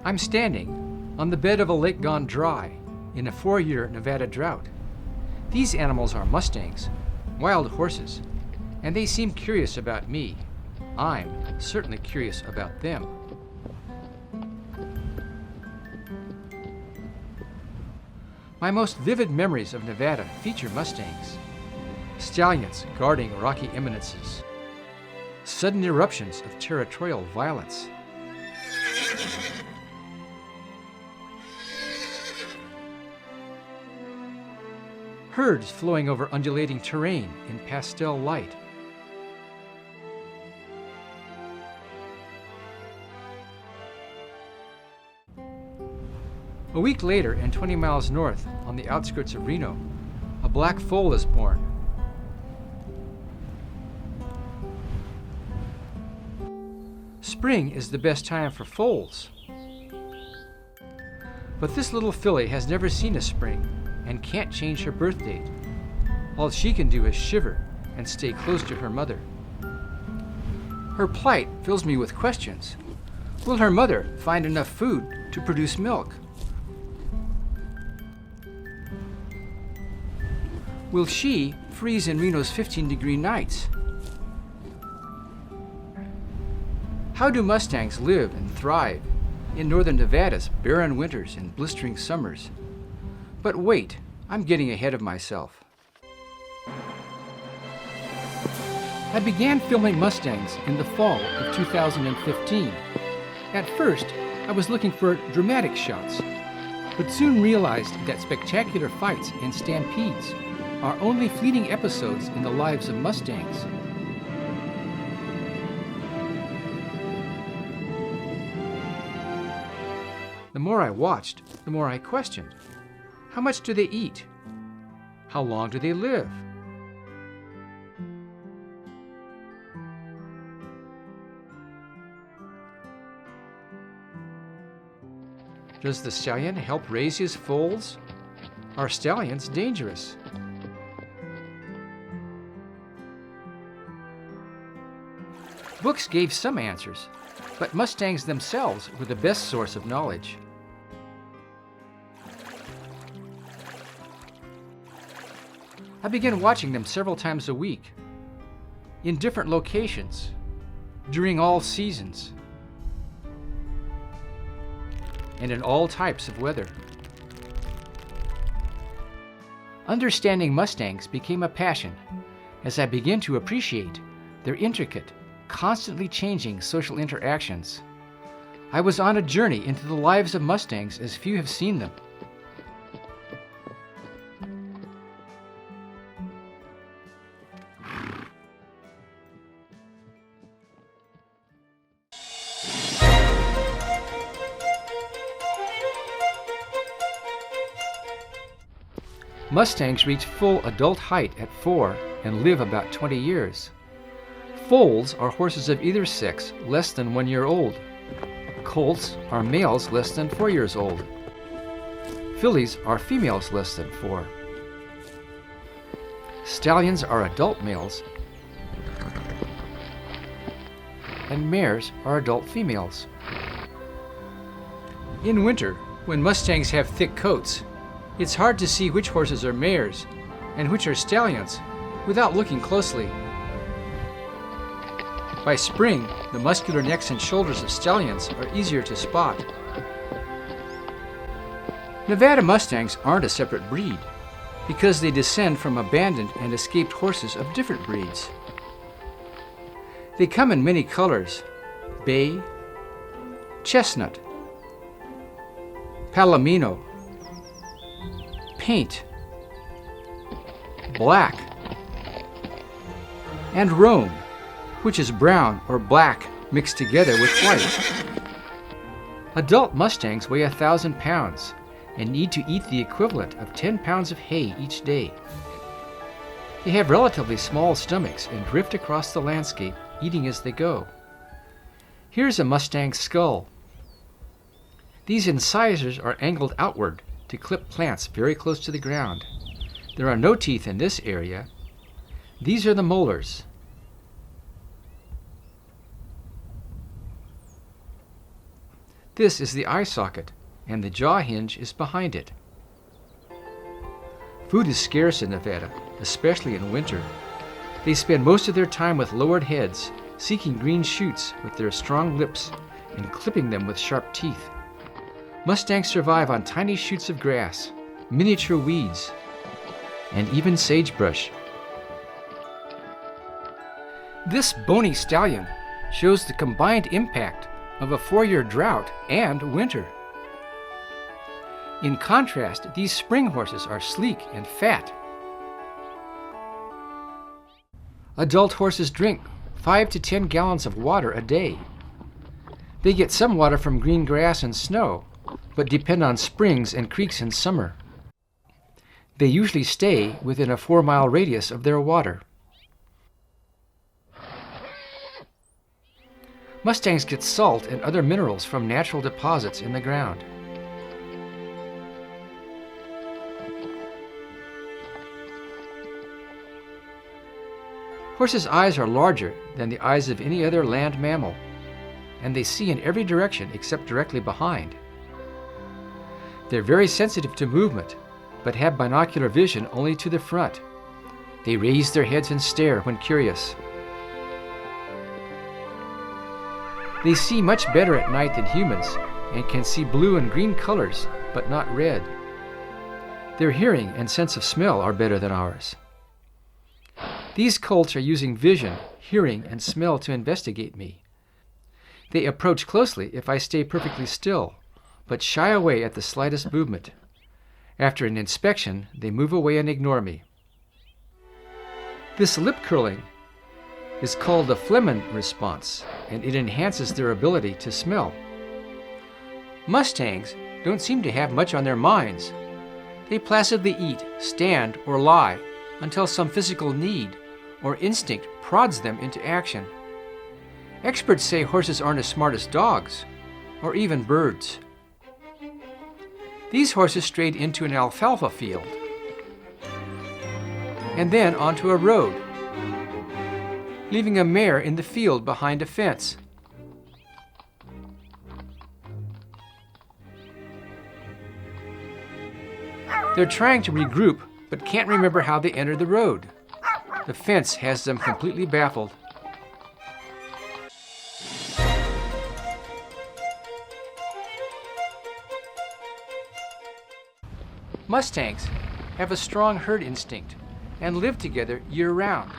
I'm standing on the bed of a lake gone dry in a 4-year Nevada drought. These animals are Mustangs, wild horses, and they seem curious about me. I'm certainly curious about them. My most vivid memories of Nevada feature Mustangs, stallions guarding rocky eminences, sudden eruptions of territorial violence, herds flowing over undulating terrain in pastel light, a week later, and 20 miles north on the outskirts of Reno, a black foal is born. Spring is the best time for foals. But this little filly has never seen a spring and can't change her birth date. All she can do is shiver and stay close to her mother. Her plight fills me with questions. Will her mother find enough food to produce milk? Will she freeze in Reno's 15-degree nights? How do Mustangs live and thrive in northern Nevada's barren winters and blistering summers? But wait, I'm getting ahead of myself. I began filming Mustangs in the fall of 2015. At first, I was looking for dramatic shots, but soon realized that spectacular fights and stampedes are only fleeting episodes in the lives of Mustangs. The more I watched, the more I questioned. How much do they eat? How long do they live? Does the stallion help raise his foals? Are stallions dangerous? Books gave some answers, but Mustangs themselves were the best source of knowledge. I began watching them several times a week, in different locations, during all seasons, and in all types of weather. Understanding Mustangs became a passion as I began to appreciate their intricate, constantly changing social interactions. I was on a journey into the lives of Mustangs as few have seen them. Mustangs reach full adult height at 4 and live about 20 years. Foals are horses of either sex less than 1 year old. Colts are males less than 4 years old. Fillies are females less than 4. Stallions are adult males, and mares are adult females. In winter, when Mustangs have thick coats, it's hard to see which horses are mares and which are stallions without looking closely. By spring, the muscular necks and shoulders of stallions are easier to spot. Nevada Mustangs aren't a separate breed because they descend from abandoned and escaped horses of different breeds. They come in many colors: bay, chestnut, palomino, paint, black, and roan, which is brown or black mixed together with white. Adult Mustangs weigh 1,000 pounds and need to eat the equivalent of 10 pounds of hay each day. They have relatively small stomachs and drift across the landscape, eating as they go. Here's a Mustang skull. These incisors are angled outward to clip plants very close to the ground. There are no teeth in this area. These are the molars. This is the eye socket, and the jaw hinge is behind it. Food is scarce in Nevada, especially in winter. They spend most of their time with lowered heads, seeking green shoots with their strong lips and clipping them with sharp teeth. Mustangs survive on tiny shoots of grass, miniature weeds, and even sagebrush. This bony stallion shows the combined impact of a 4-year drought and winter. In contrast, these spring horses are sleek and fat. Adult horses drink 5 to 10 gallons of water a day. They get some water from green grass and snow, but depend on springs and creeks in summer. They usually stay within a 4-mile radius of their water. Mustangs get salt and other minerals from natural deposits in the ground. Horses' eyes are larger than the eyes of any other land mammal, and they see in every direction except directly behind. They're very sensitive to movement, but have binocular vision only to the front. They raise their heads and stare when curious. They see much better at night than humans and can see blue and green colors, but not red. Their hearing and sense of smell are better than ours. These colts are using vision, hearing, and smell to investigate me. They approach closely if I stay perfectly still, but shy away at the slightest movement. After an inspection, they move away and ignore me. This lip curling is called the phlegm response, and it enhances their ability to smell. Mustangs don't seem to have much on their minds. They placidly eat, stand, or lie until some physical need or instinct prods them into action. Experts say horses aren't as smart as dogs, or even birds. These horses strayed into an alfalfa field, and then onto a road, leaving a mare in the field behind a fence. They're trying to regroup, but can't remember how they entered the road. The fence has them completely baffled. Mustangs have a strong herd instinct and live together year-round.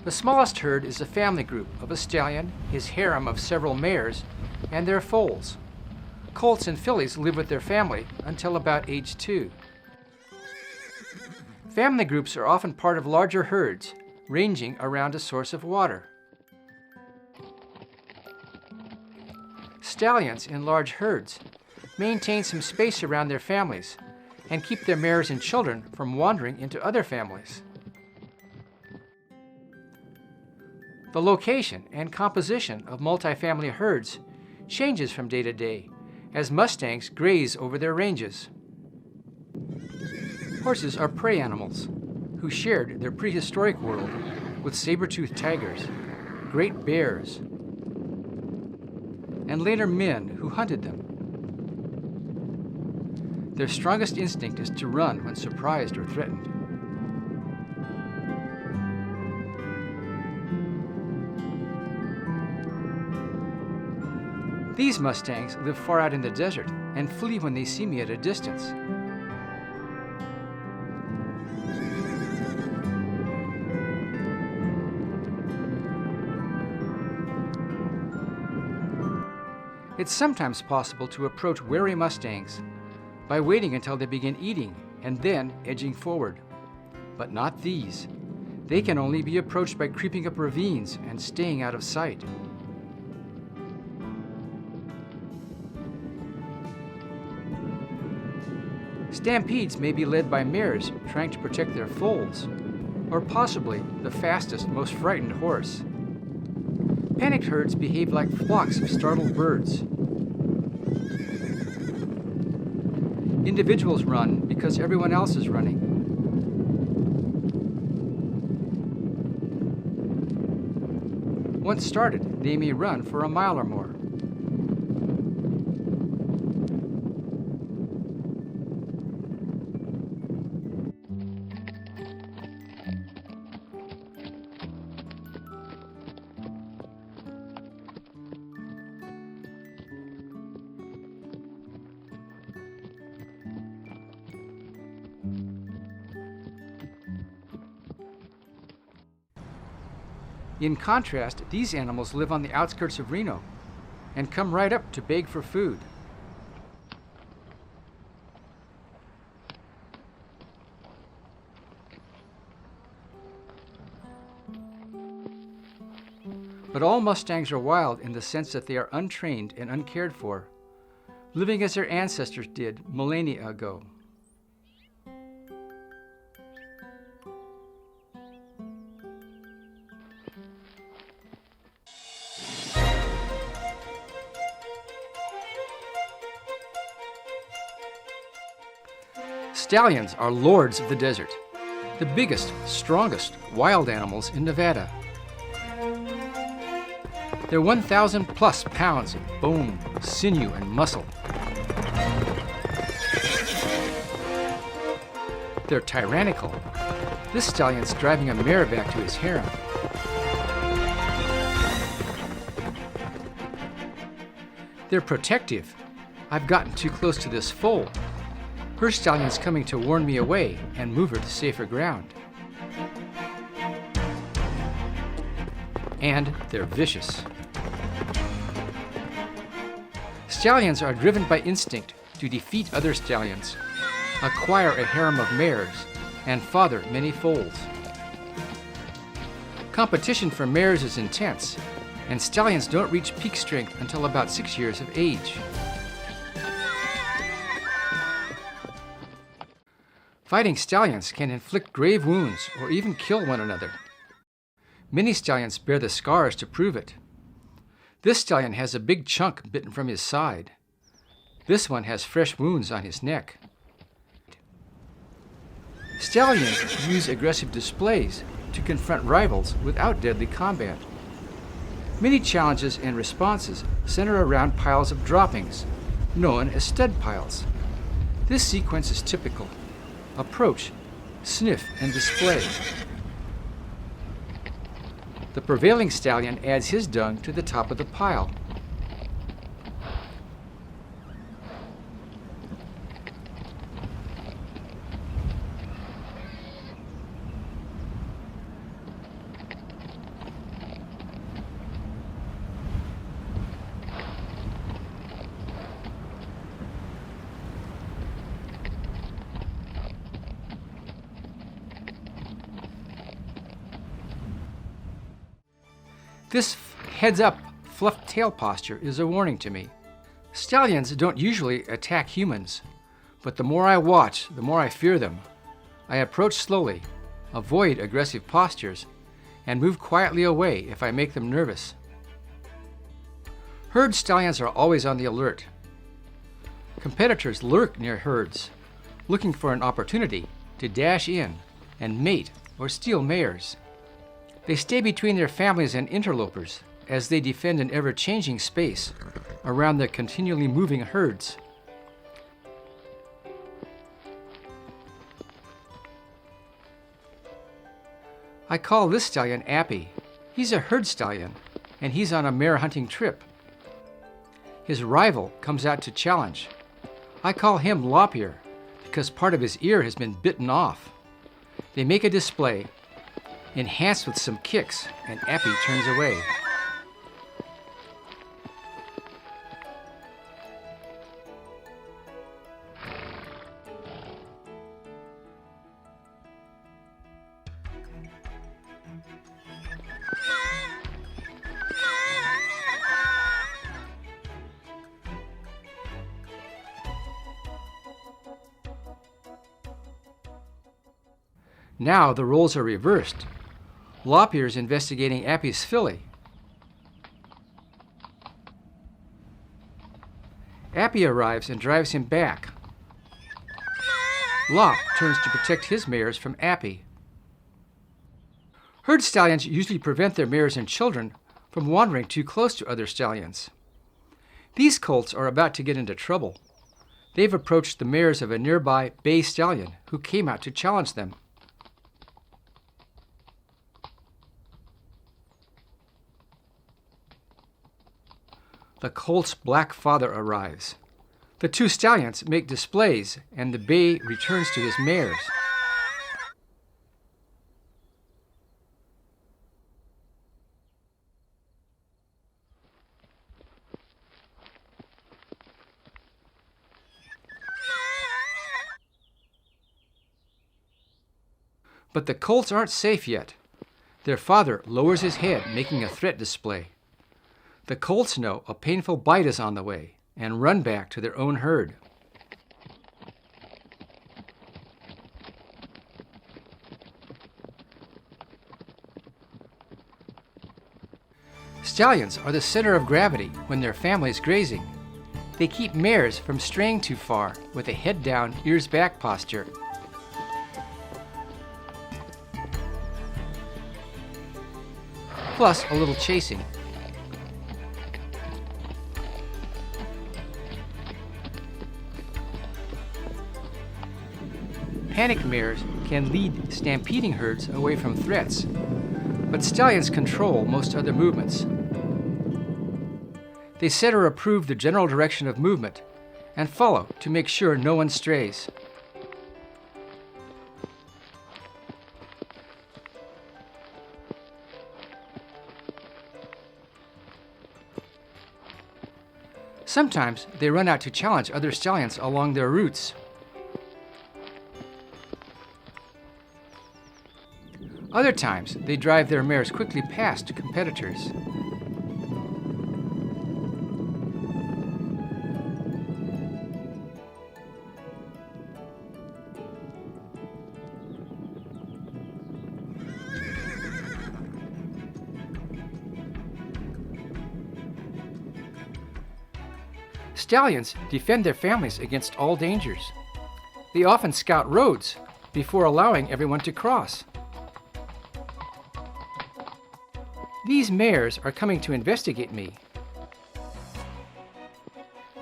The smallest herd is a family group of a stallion, his harem of several mares, and their foals. Colts and fillies live with their family until about age 2. Family groups are often part of larger herds, ranging around a source of water. Stallions in large herds maintain some space around their families and keep their mares and children from wandering into other families. The location and composition of multifamily herds changes from day to day as Mustangs graze over their ranges. Horses are prey animals who shared their prehistoric world with saber-toothed tigers, great bears, and later men who hunted them. Their strongest instinct is to run when surprised or threatened. These Mustangs live far out in the desert and flee when they see me at a distance. It's sometimes possible to approach wary Mustangs by waiting until they begin eating and then edging forward. But not these. They can only be approached by creeping up ravines and staying out of sight. Stampedes may be led by mares trying to protect their foals, or possibly the fastest, most frightened horse. Panicked herds behave like flocks of startled birds. Individuals run because everyone else is running. Once started, they may run for a mile or more. In contrast, these animals live on the outskirts of Reno and come right up to beg for food. But all Mustangs are wild in the sense that they are untrained and uncared for, living as their ancestors did millennia ago. Stallions are lords of the desert, the biggest, strongest wild animals in Nevada. They're 1,000 plus pounds of bone, sinew, and muscle. They're tyrannical. This stallion's driving a mare back to his harem. They're protective. I've gotten too close to this foal. Her stallion's coming to warn me away and move her to safer ground. And they're vicious. Stallions are driven by instinct to defeat other stallions, acquire a harem of mares, and father many foals. Competition for mares is intense, and stallions don't reach peak strength until about 6 years of age. Fighting stallions can inflict grave wounds or even kill one another. Many stallions bear the scars to prove it. This stallion has a big chunk bitten from his side. This one has fresh wounds on his neck. Stallions use aggressive displays to confront rivals without deadly combat. Many challenges and responses center around piles of droppings, known as stud piles. This sequence is typical: approach, sniff, and display. The prevailing stallion adds his dung to the top of the pile. This heads-up, fluffed tail posture is a warning to me. Stallions don't usually attack humans, but the more I watch, the more I fear them. I approach slowly, avoid aggressive postures, and move quietly away if I make them nervous. Herd stallions are always on the alert. Competitors lurk near herds, looking for an opportunity to dash in and mate or steal mares. They stay between their families and interlopers as they defend an ever-changing space around their continually moving herds. I call this stallion Appy. He's a herd stallion, and he's on a mare hunting trip. His rival comes out to challenge. I call him Lop-Ear because part of his ear has been bitten off. They make a display, enhanced with some kicks, and Appy turns away. Now the roles are reversed. Lop-Ear is investigating Appy's filly. Appy arrives and drives him back. Lop turns to protect his mares from Appy. Herd stallions usually prevent their mares and children from wandering too close to other stallions. These colts are about to get into trouble. They've approached the mares of a nearby bay stallion who came out to challenge them. The colt's black father arrives. The two stallions make displays, and the bay returns to his mares. But the colts aren't safe yet. Their father lowers his head, making a threat display. The colts know a painful bite is on the way and run back to their own herd. Stallions are the center of gravity when their family is grazing. They keep mares from straying too far with a head down, ears back posture. Plus a little chasing. Panicked mares can lead stampeding herds away from threats, but stallions control most other movements. They set or approve the general direction of movement and follow to make sure no one strays. Sometimes they run out to challenge other stallions along their routes. Other times, they drive their mares quickly past competitors. Stallions defend their families against all dangers. They often scout roads before allowing everyone to cross. These mares are coming to investigate me.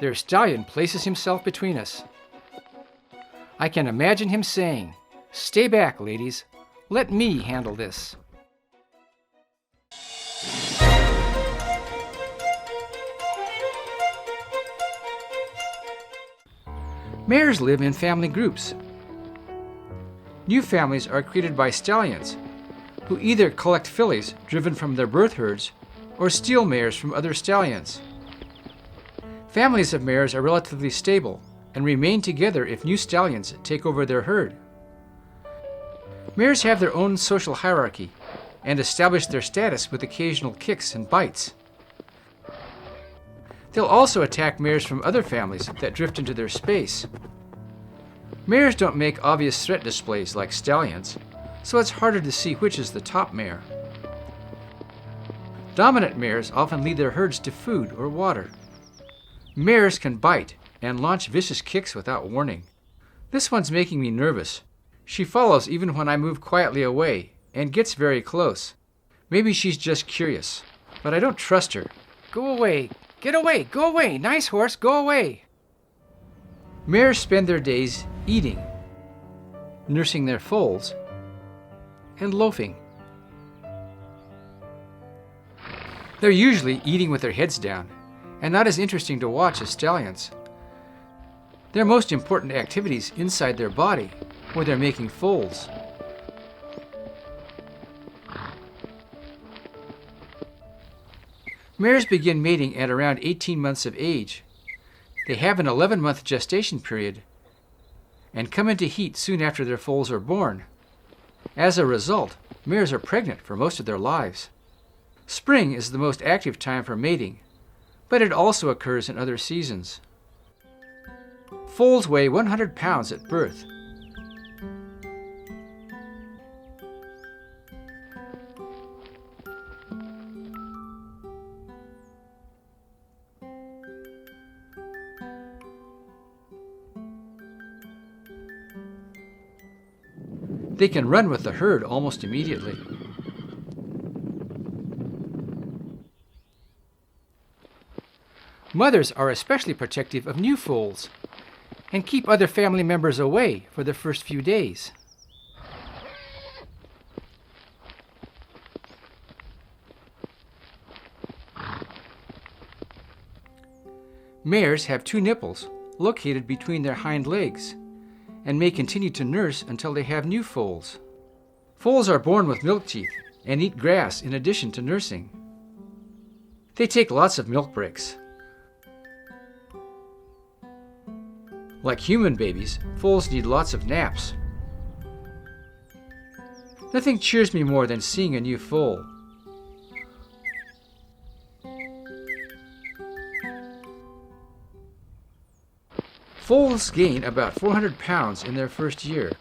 Their stallion places himself between us. I can imagine him saying, "Stay back, ladies. Let me handle this." Mares live in family groups. New families are created by stallions, who either collect fillies driven from their birth herds or steal mares from other stallions. Families of mares are relatively stable and remain together if new stallions take over their herd. Mares have their own social hierarchy and establish their status with occasional kicks and bites. They'll also attack mares from other families that drift into their space. Mares don't make obvious threat displays like stallions, so it's harder to see which is the top mare. Dominant mares often lead their herds to food or water. Mares can bite and launch vicious kicks without warning. This one's making me nervous. She follows even when I move quietly away and gets very close. Maybe she's just curious, but I don't trust her. Go away! Get away! Go away! Nice horse, go away! Mares spend their days eating, nursing their foals, and loafing. They're usually eating with their heads down, and not as interesting to watch as stallions. Their most important activities inside their body, where they're making foals. Mares begin mating at around 18 months of age. They have an 11-month gestation period and come into heat soon after their foals are born. As a result, mares are pregnant for most of their lives. Spring is the most active time for mating, but it also occurs in other seasons. Foals weigh 100 pounds at birth. They can run with the herd almost immediately. Mothers are especially protective of new foals and keep other family members away for the first few days. Mares have two nipples located between their hind legs and may continue to nurse until they have new foals. Foals are born with milk teeth and eat grass in addition to nursing. They take lots of milk breaks. Like human babies, foals need lots of naps. Nothing cheers me more than seeing a new foal. Foals gain about 400 pounds in their first year.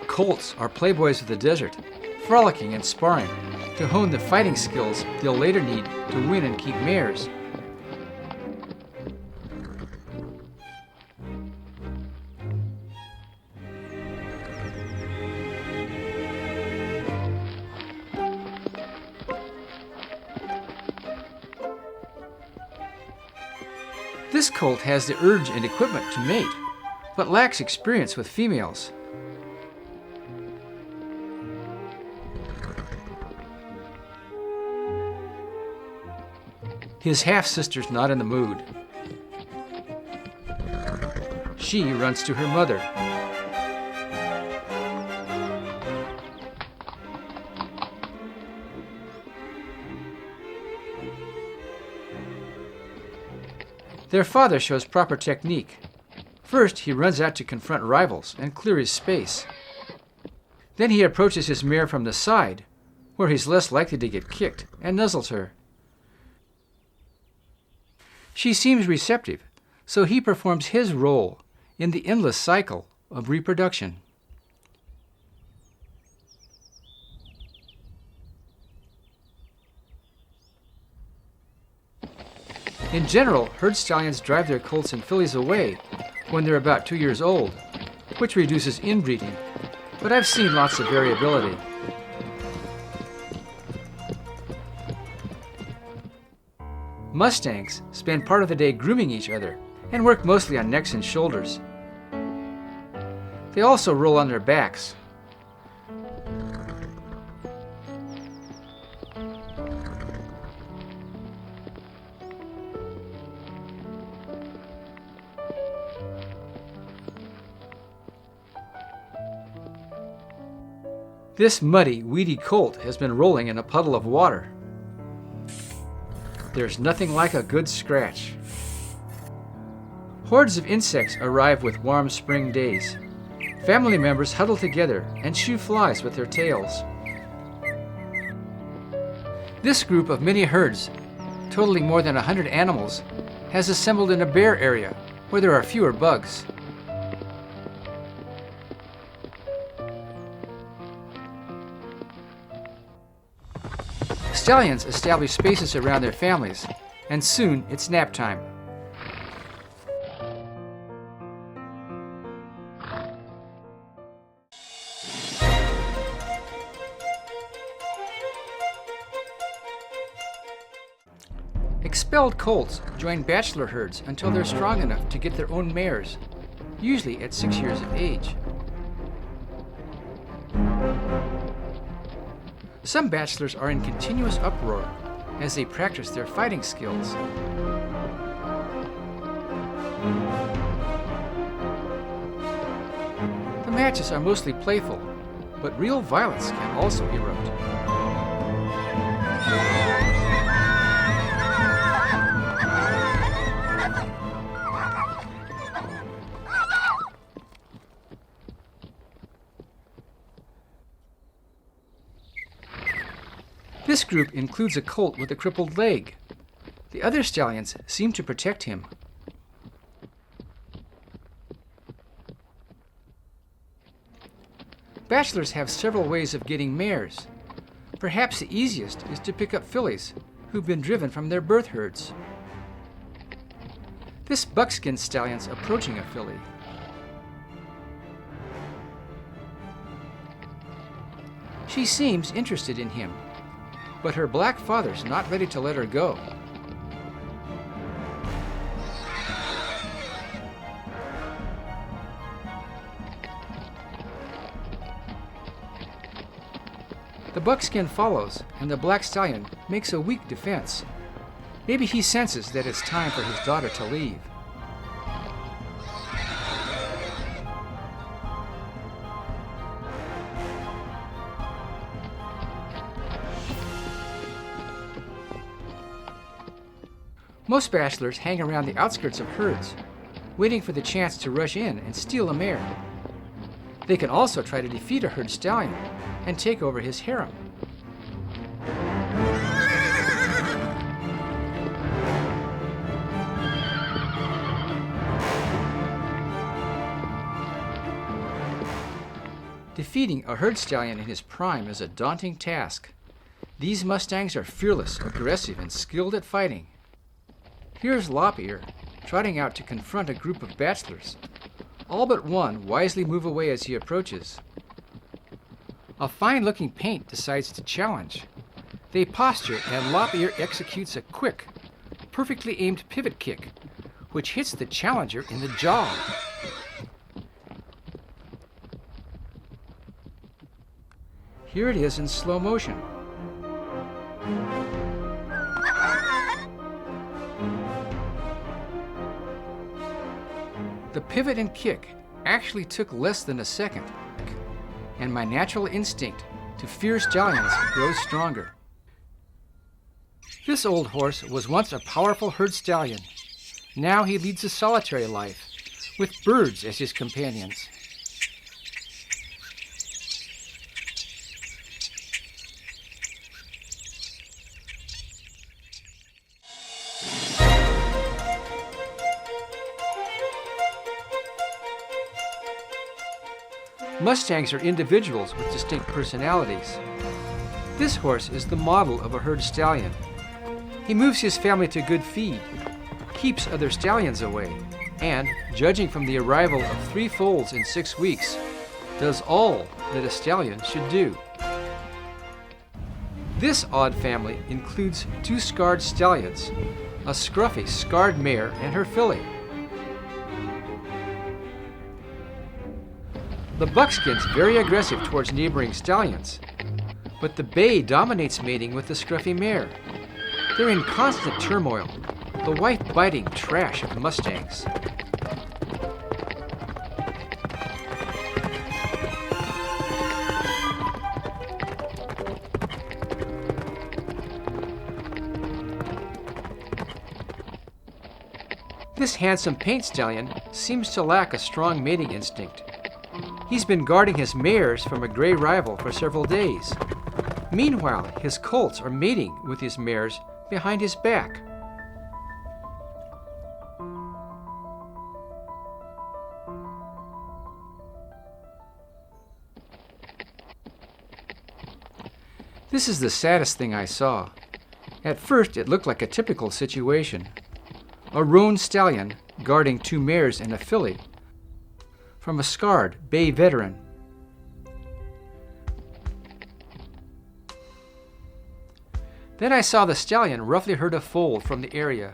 Colts are playboys of the desert, frolicking and sparring to hone the fighting skills they'll later need to win and keep mares. This colt has the urge and equipment to mate, but lacks experience with females. His half-sister's not in the mood. She runs to her mother. Their father shows proper technique. First, he runs out to confront rivals and clear his space. Then he approaches his mare from the side, where he's less likely to get kicked, and nuzzles her. She seems receptive, so he performs his role in the endless cycle of reproduction. In general, herd stallions drive their colts and fillies away when they're about 2 years old, which reduces inbreeding, but I've seen lots of variability. Mustangs spend part of the day grooming each other and work mostly on necks and shoulders. They also roll on their backs. This muddy, weedy colt has been rolling in a puddle of water. There's nothing like a good scratch. Hordes of insects arrive with warm spring days. Family members huddle together and shoo flies with their tails. This group of mini herds, totaling more than 100 animals, has assembled in a bare area where there are fewer bugs. Stallions establish spaces around their families, and soon it's nap time. Expelled colts join bachelor herds until they're strong enough to get their own mares, usually at 6 years of age. Some bachelors are in continuous uproar as they practice their fighting skills. The matches are mostly playful, but real violence can also erupt. This group includes a colt with a crippled leg. The other stallions seem to protect him. Bachelors have several ways of getting mares. Perhaps the easiest is to pick up fillies who've been driven from their birth herds. This buckskin stallion's approaching a filly. She seems interested in him, but her black father's not ready to let her go. The buckskin follows, and the black stallion makes a weak defense. Maybe he senses that it's time for his daughter to leave. Most bachelors hang around the outskirts of herds, waiting for the chance to rush in and steal a mare. They can also try to defeat a herd stallion and take over his harem. Defeating a herd stallion in his prime is a daunting task. These Mustangs are fearless, aggressive, and skilled at fighting. Here's Lop-Ear, trotting out to confront a group of bachelors. All but one wisely move away as he approaches. A fine-looking paint decides to challenge. They posture, and Lop-Ear executes a quick, perfectly aimed pivot kick, which hits the challenger in the jaw. Here it is in slow motion. The pivot and kick actually took less than a second, and my natural instinct to fear stallions grows stronger. This old horse was once a powerful herd stallion. Now he leads a solitary life, with birds as his companions. Mustangs are individuals with distinct personalities. This horse is the model of a herd stallion. He moves his family to good feed, keeps other stallions away, and, judging from the arrival of 3 foals in 6 weeks, does all that a stallion should do. This odd family includes 2 scarred stallions, a scruffy scarred mare and her filly. The buckskin's very aggressive towards neighboring stallions, but the bay dominates mating with the scruffy mare. They're in constant turmoil, the wife-biting trash of Mustangs. This handsome paint stallion seems to lack a strong mating instinct. He's been guarding his mares from a gray rival for several days. Meanwhile, his colts are mating with his mares behind his back. This is the saddest thing I saw. At first, it looked like a typical situation. A roan stallion guarding 2 mares and a filly from a scarred bay veteran. Then I saw the stallion roughly herd a foal from the area.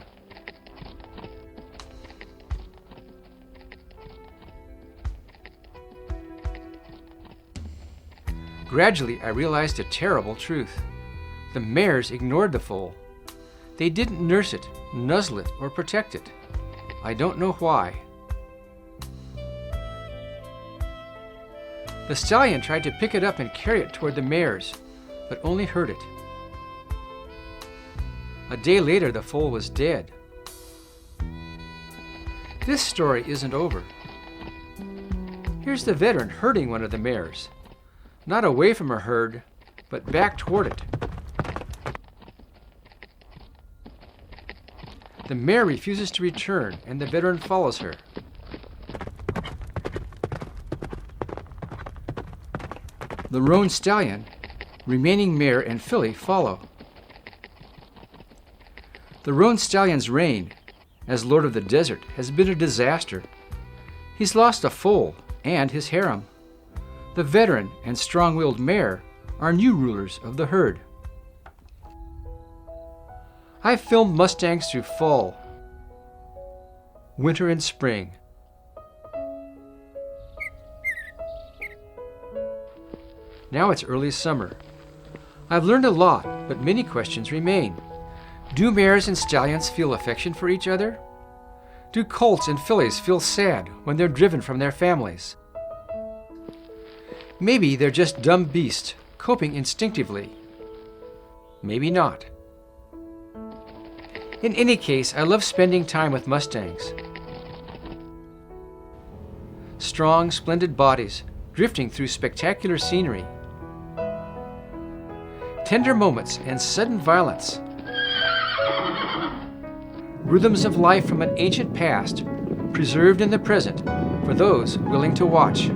Gradually, I realized a terrible truth. The mares ignored the foal. They didn't nurse it, nuzzle it, or protect it. I don't know why. The stallion tried to pick it up and carry it toward the mares, but only hurt it. A day later, the foal was dead. This story isn't over. Here's the veteran herding one of the mares, not away from her herd, but back toward it. The mare refuses to return, and the veteran follows her. The roan stallion, remaining mare, and filly follow. The roan stallion's reign as Lord of the Desert has been a disaster. He's lost a foal and his harem. The veteran and strong-willed mare are new rulers of the herd. I've filmed Mustangs through fall, winter, and spring. Now it's early summer. I've learned a lot, but many questions remain. Do mares and stallions feel affection for each other? Do colts and fillies feel sad when they're driven from their families? Maybe they're just dumb beasts, coping instinctively. Maybe not. In any case, I love spending time with Mustangs. strong, splendid bodies drifting through spectacular scenery. Tender moments and sudden violence. Rhythms of life from an ancient past, preserved in the present for those willing to watch.